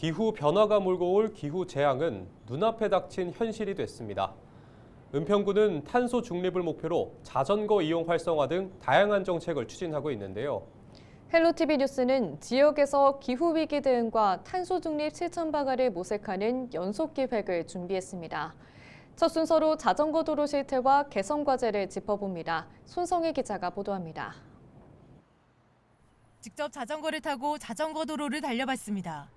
기후 변화가 몰고 올 기후 재앙은 눈앞에 닥친 현실이 됐습니다. 은평구는 탄소 중립을 목표로 자전거 이용 활성화 등 다양한 정책을 추진하고 있는데요. 헬로티비 뉴스는 지역에서 기후위기 대응과 탄소 중립 실천 방안을 모색하는 연속 기획을 준비했습니다. 첫 순서로 자전거 도로 실태와 개선 과제를 짚어봅니다. 손성희 기자가 보도합니다. 직접 자전거를 타고 자전거 도로를 달려봤습니다.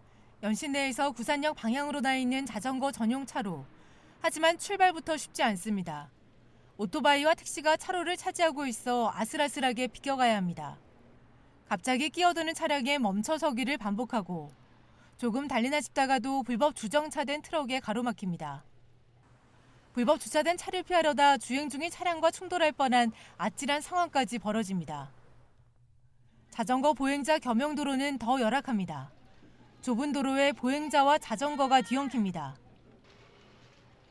연신내에서 구산역 방향으로 나 있는 자전거 전용 차로. 하지만 출발부터 쉽지 않습니다. 오토바이와 택시가 차로를 차지하고 있어 아슬아슬하게 비껴가야 합니다. 갑자기 끼어드는 차량에 멈춰서기를 반복하고 조금 달리나 싶다가도 불법 주정차된 트럭에 가로막힙니다. 불법 주차된 차를 피하려다 주행 중인 차량과 충돌할 뻔한 아찔한 상황까지 벌어집니다. 자전거 보행자 겸용도로는 더 열악합니다. 좁은 도로에 보행자와 자전거가 뒤엉킵니다.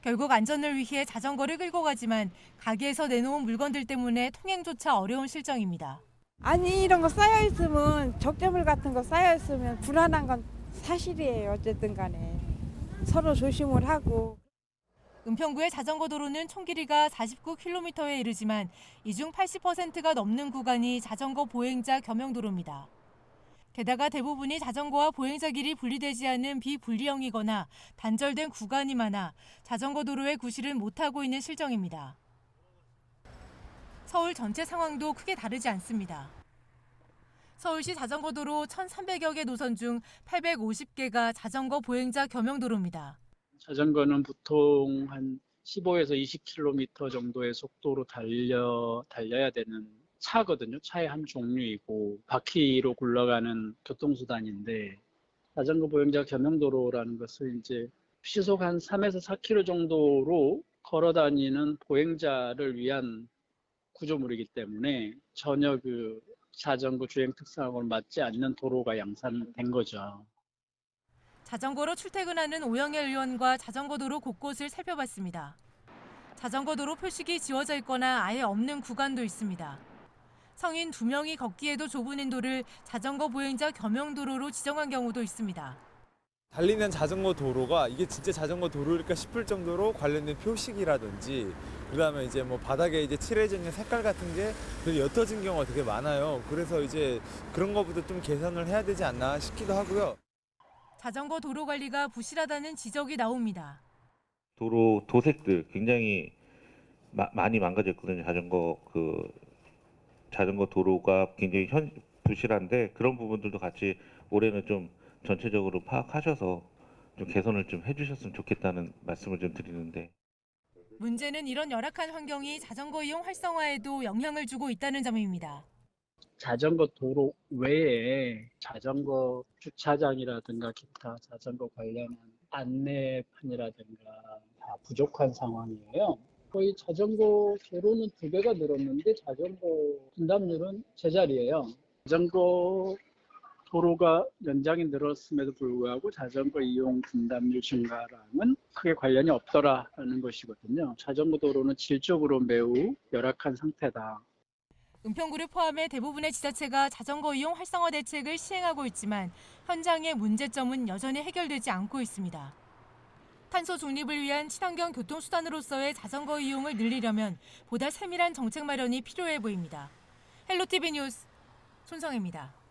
결국 안전을 위해 자전거를 끌고 가지만 가게에서 내놓은 물건들 때문에 통행조차 어려운 실정입니다. 아니 이런 거 쌓여 있으면 적재물 같은 거 쌓여 있으면 불안한 건 사실이에요. 어쨌든 간에 서로 조심을 하고. 은평구의 자전거 도로는 총 길이가 49km에 이르지만 이 중 80%가 넘는 구간이 자전거 보행자 겸용도로입니다. 게다가 대부분이 자전거와 보행자 길이 분리되지 않은 비분리형이거나 단절된 구간이 많아 자전거 도로의 구실은 못하고 있는 실정입니다. 서울 전체 상황도 크게 다르지 않습니다. 서울시 자전거 도로 1,300여 개 노선 중 850개가 자전거 보행자 겸용도로입니다. 자전거는 보통 한 15에서 20km 정도의 속도로 달려야 되는 차거든요. 차의 한 종류이고 바퀴로 굴러가는 교통수단인데 자전거 보행자 겸용도로라는 것은 이제 시속 한 3에서 4km 정도로 걸어 다니는 보행자를 위한 구조물이기 때문에 전혀 그 자전거 주행 특성하고는 맞지 않는 도로가 양산된 거죠. 자전거로 출퇴근하는 오영애 의원과 자전거 도로 곳곳을 살펴봤습니다. 자전거 도로 표식이 지워져 있거나 아예 없는 구간도 있습니다. 성인 2명이 걷기에도 좁은 인도를 자전거 보행자 겸용도로로 지정한 경우도 있습니다. 달리는 자전거 도로가 이게 진짜 자전거 도로일까 싶을 정도로 관련된 표식이라든지 그다음에 이제 뭐 바닥에 이제 칠해져 있는 색깔 같은 게 되게 옅어진 경우가 되게 많아요. 그래서 이제 그런 거부터 좀 개선을 해야 되지 않나 싶기도 하고요. 자전거 도로 관리가 부실하다는 지적이 나옵니다. 도로 도색들 굉장히 많이 망가졌거든요. 자전거 도로가 굉장히 부실한데 그런 부분들도 같이 올해는 좀 전체적으로 파악하셔서 좀 개선을 좀 해주셨으면 좋겠다는 말씀을 좀 드리는데. 문제는 이런 열악한 환경이 자전거 이용 활성화에도 영향을 주고 있다는 점입니다. 자전거 도로 외에 자전거 주차장이라든가 기타 자전거 관련한 안내판이라든가 다 부족한 상황이에요. 거의 자전거 도로는 2배가 늘었는데 자전거 분담률은 제자리예요. 자전거 도로가 연장이 늘었음에도 불구하고 자전거 이용 분담률 증가랑은 크게 관련이 없더라라는 것이거든요. 자전거 도로는 질적으로 매우 열악한 상태다. 은평구를 포함해 대부분의 지자체가 자전거 이용 활성화 대책을 시행하고 있지만 현장의 문제점은 여전히 해결되지 않고 있습니다. 탄소 중립을 위한 친환경 교통수단으로서의 자전거 이용을 늘리려면 보다 세밀한 정책 마련이 필요해 보입니다. 헬로티비 뉴스 손성혜입니다.